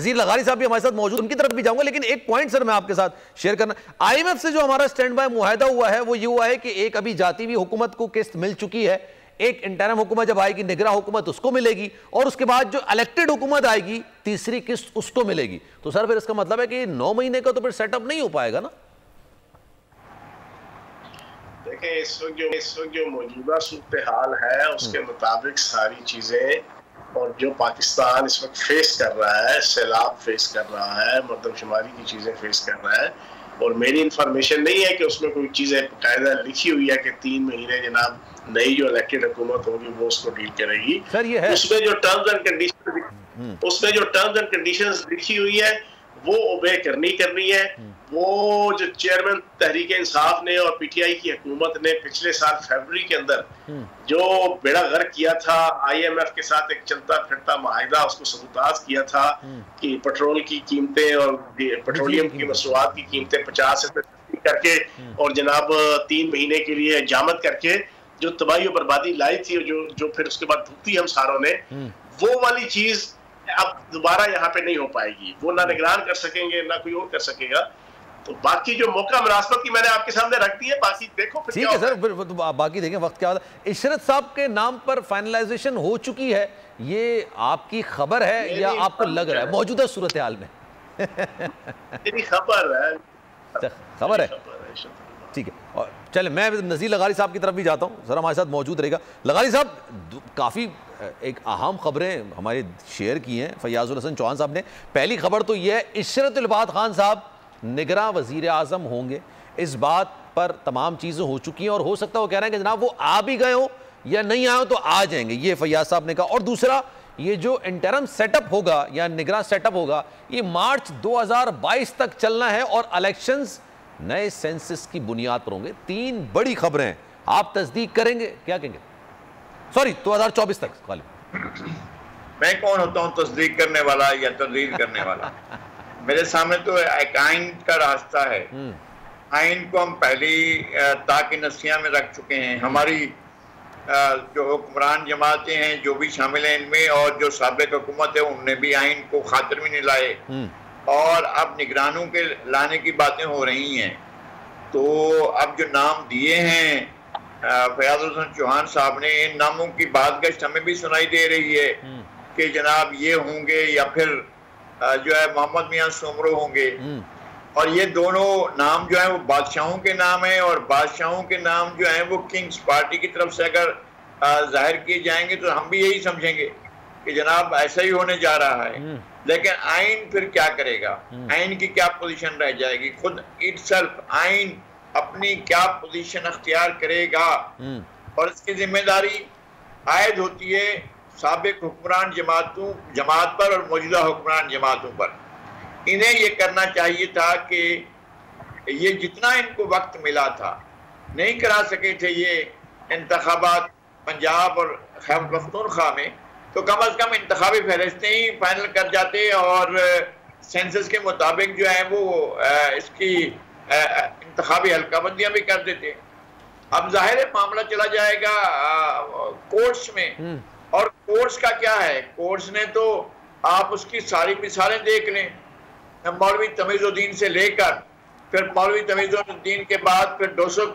नज़ीर लगारी साहब भी हमारे साथ मौजूद, उनकी तरफ भी जाऊंगा, लेकिन एक पॉइंट सर मैं आपके साथ शेयर करना, आईएमएफ से जो हमारा स्टैंड बाय मुआहदा हुआ है वो ये हुआ है कि एक अभी जाती हुई हुकूमत को किस्त मिल चुकी है, एक इंटरिम हुकूमत जब आएगी निगरा हुकूमत उसको मिलेगी, और उसके बाद जो इलेक्टेड हुकूमत आएगी तीसरी किस्त उसको मिलेगी। तो सर फिर इसका मतलब है कि 9 महीने का तो फिर सेटअप नहीं हो पाएगा ना? देखिए इस वक्त जो मौजूदा सूरत हाल है उसके मुताबिक सारी चीजें और जो पाकिस्तान इस वक्त फेस कर रहा है, सैलाब फेस कर रहा है, मरदमशुमारी की चीजें फेस कर रहा है, और मेरी इंफॉर्मेशन नहीं है कि उसमें कोई चीजें बाकायदा लिखी हुई है कि 3 महीने जनाब नई जो इलेक्टेड हुकूमत होगी वो उसको डील करेगी। सर ये है उसमें जो टर्म्स एंड कंडीशंस लिखी हुई है वो ओबे करनी है। वो जो चेयरमैन तहरीक इंसाफ ने और पीटीआई की हुकूमत ने पिछले साल फरवरी के अंदर जो बेड़ा गर्क किया था, आईएमएफ के साथ एक चलता फिरता माहिदा उसको सबूताज किया था कि पेट्रोल की कीमतें और पेट्रोलियम की मसनूआत की कीमतें 50 से करके और जनाब 3 महीने के लिए जामत करके जो तबाही और बर्बादी लाई थी, जो फिर उसके बाद भुगती हम सारों ने, वो वाली चीज अब दोबारा यहाँ पे नहीं हो पाएगी। वो ना निगरान कर सकेंगे ना कोई और कर सकेगा। तो बाकी जो मौका मुनासबत की मैंने आपके सामने रख दी है, बाकी देखो फिर ठीक है सर, फिर तो बाकी देखें वक्त क्या होता है। इशरत साहब के नाम पर फाइनलाइजेशन हो चुकी है, ये आपकी खबर है या आपको लग रहा है मौजूदा सूरत हाल में? मेरी खबर है, खबर है, ठीक है। और चले मैं नज़ीर लगारी साहब की तरफ भी जाता हूँ, सर हमारे साथ मौजूद रहेगा। लगारी साहब काफ़ी एक अहम खबरें हमारे शेयर की हैं फैयाजुल हसन चौहान साहब ने। पहली खबर तो यह है इशरतुल इबाद खान साहब निगरां वज़ीर आज़म होंगे, इस बात पर तमाम चीज़ें हो चुकी हैं और हो सकता है वो कह रहे हैं कि जनाब वो आ भी गए हो या नहीं आए हो तो आ जाएंगे, ये फैयाज साहब ने कहा। और दूसरा ये जो इंटरम सेटअप होगा या निगरां सेटअप होगा ये मार्च 2022 तक चलना है और इलेक्शंस नए सेंसस की बुनियाद पर होंगे। 3 बड़ी खबरें हैं, आप तस्दीक करेंगे? क्या कहेंगे? सॉरी 2024 तक। मैं कौन होता हूँ तस्दीक करने वाला या तस्दीक करने वाला? मेरे सामने तो एक आइन का रास्ता है। आइन को हम पहली ताकि नसिया में रख चुके हैं। हमारी जो हुक्मरान जमातें हैं जो भी शामिल हैं इनमें, और जो साबिक हुकूमत है उनने भी आइन को खातिर में नहीं लाए, और अब निगरानों के लाने की बातें हो रही हैं। तो अब जो नाम दिए हैं फैयाजुल हसन चौहान साहब ने, इन नामों की बातगश्त हमें भी सुनाई दे रही है कि जनाब ये होंगे या फिर जो है मोहम्मद मियां सोमरो होंगे। और ये दोनों नाम जो है वो बादशाहों के नाम है, और बादशाहों के नाम जो है वो किंग्स पार्टी की तरफ से अगर जाहिर किए जाएंगे तो हम भी यही समझेंगे कि जनाब ऐसा ही होने जा रहा है। लेकिन आइन फिर क्या करेगा? आइन की क्या पोजीशन रह जाएगी? खुद इटसेल्फ आइन अपनी क्या पोजीशन अख्तियार करेगा? और इसकी जिम्मेदारी आयद होती है साबिक हुक्मरान जमात पर और मौजूदा हुक्मरान जमातों पर। इन्हें ये करना चाहिए था कि ये जितना इनको वक्त मिला था, नहीं करा सके थे ये इंतखाबात पंजाब और खैबर पख्तूनख्वा में, तो कम अज कम इंतखाबी फहरिस्तें ही फाइनल कर जाते और सेंसस के मुताबिक जो है वो इसकी इंतखाबी हल्काबंदियां भी कर देते। अब जाहिर है मामला चला जाएगा कोर्ट्स में, और कोर्ट्स का क्या है? कोर्ट्स ने तो आप उसकी सारी मिसालें देख लें, मौलवी तमीज़ुद्दीन से लेकर फिर मौलवी तमीज़ुद्दीन के बाद फिर 200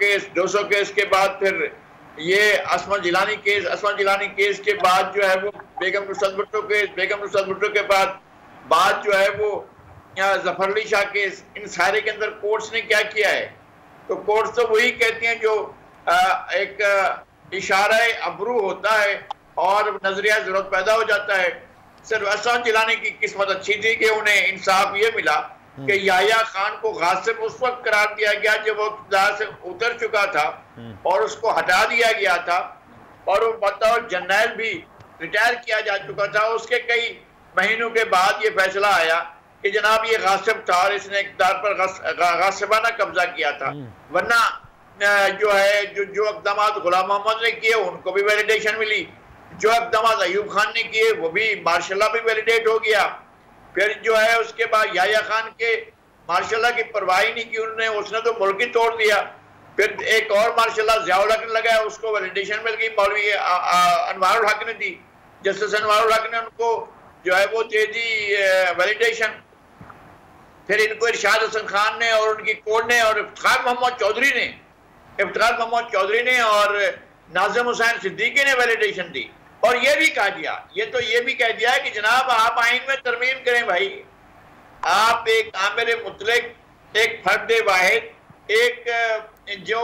केस के बाद फिर ये असमा जिलानी केस के बाद जो है वो बेगम नुसरत भुट्टो केस, बेगम नुसरत भुट्टो के बाद जो है वो जफर अली शाह केस, इन सारे के अंदर कोर्ट्स ने क्या किया है? तो कोर्ट्स तो वही कहती हैं जो एक इशारा अबरू होता है और नजरिया जरूरत पैदा हो जाता है। सिर्फ असद जिलानी की किस्मत अच्छी थी कि उन्हें इंसाफ ये मिला कि याह्या खान को गासिब उस वक्त करार दिया गया जब वो इक़्तिदार से उतर चुका था और उसको हटा दिया गया था, और वो बतौर जनरल भी रिटायर किया जा चुका था। उसके कई महीनों के बाद ये फैसला आया कि जनाब ये गासिब था और इसने इक़्तिदार पर गासिबाना कब्जा किया था। वरना जो है जो इक़दामात गुलाम मोहम्मद ने किए उनको भी वैलिडेशन मिली, जो इक़दामात अयूब खान ने किए वो भी मार्शल्लाह भी वैलिडेट हो गया। फिर जो है उसके बाद याह्या खान के मार्शल्लाह की परवाह नहीं की उन्होंने, उसने तो मुल्क ही तोड़ दिया। फिर एक और मार्शल्लाह ज़ियाउल हक ने लगाया, उसको वैलिडेशन मिल गई, मौलवी अनवारुल हक ने दी, जस्टिस अनवारुल हक ने उनको जो है वो दे दी वैलिडेशन। फिर इनको इरशाद हसन खान ने और उनकी कोर्ट ने और इफ्तिखार मोहम्मद चौधरी ने और नाज़िम हुसैन सिद्दीकी ने वैलिडेशन दी। और ये भी कह दिया, ये भी कह दिया कि जनाब आप आइन में तरमीम करें भाई। आप एक आमिर मुतलक, एक फर्द वाहिद, एक जो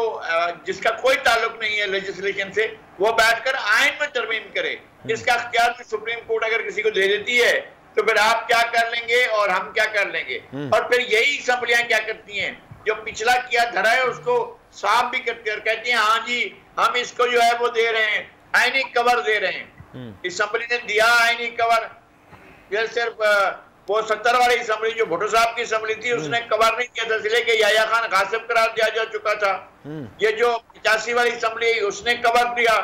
जिसका कोई ताल्लुक नहीं है लेजिस्लेशन से, वो बैठकर आइन में तरमीम करे। इसका अख्तियार भी सुप्रीम कोर्ट अगर किसी को दे देती है तो फिर आप क्या कर लेंगे और हम क्या कर लेंगे। और फिर यही असम्बलियां क्या करती हैं, जो पिछला किया धरा है उसको साफ भी करती है और कहती हैं हाँ जी हम इसको जो है वो दे रहे हैं, आईनी कवर दे रहे हैं। असम्बली ने दिया आईनी कवर। ये सिर्फ वो 70 वाली असम्बली जो भुट्टो साहब की असम्बली थी उसने कवर नहीं किया था, इसलिए कि याया खान गासिब करार दिया जा चुका था। ये जो 85 वाली असम्बली उसने कवर दिया,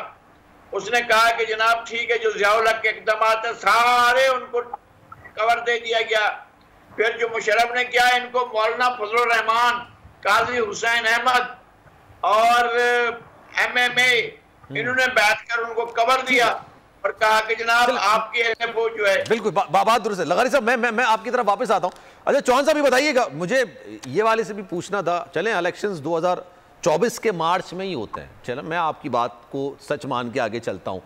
उसने कहा कि जनाब ठीक है जो ज़ियाउल हक के इक़दाम है सारे उनको कवर दे दिया गया। फिर जो मुशर्रफ ने किया, इनको मौलाना फजलुर रहमान, काजी हुसैन अहमद और MMA इन्होंने बैठकर उनको कवर दिया और कहा कि जनाब आपकी LFO जो है। बिल्कुल बात दुरुस्त है। लगारी साहब मैं आपकी तरफ वापस आता हूं। अच्छा चौहान साहब भी बताइएगा, मुझे ये वाले से भी पूछना था। चलें इलेक्शंस 2024 के मार्च में ही होते हैं। चलें मैं आपकी बात को सच मान के आगे चलता हूं।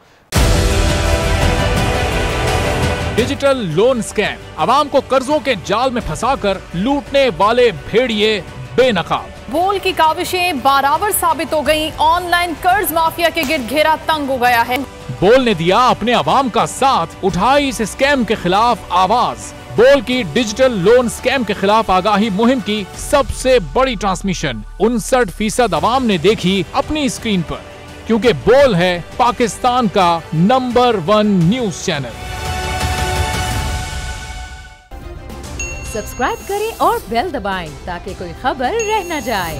डिजिटल लोन स्कैम, आवाम को कर्जों के जाल में फंसाकर लूटने वाले भेड़िए बेनकाब। बोल की काविशें बारावर साबित हो गईं। ऑनलाइन कर्ज माफिया के गिर्द घेरा तंग हो गया है। बोल ने दिया अपने आवाम का साथ, उठाई इस स्कैम के खिलाफ आवाज। बोल की डिजिटल लोन स्कैम के खिलाफ आगाही मुहिम की सबसे बड़ी ट्रांसमिशन 59% आवाम ने देखी अपनी स्क्रीन पर, क्योंकि बोल है पाकिस्तान का नंबर 1 न्यूज चैनल। सब्सक्राइब करें और बेल दबाएं ताकि कोई खबर रह न जाए।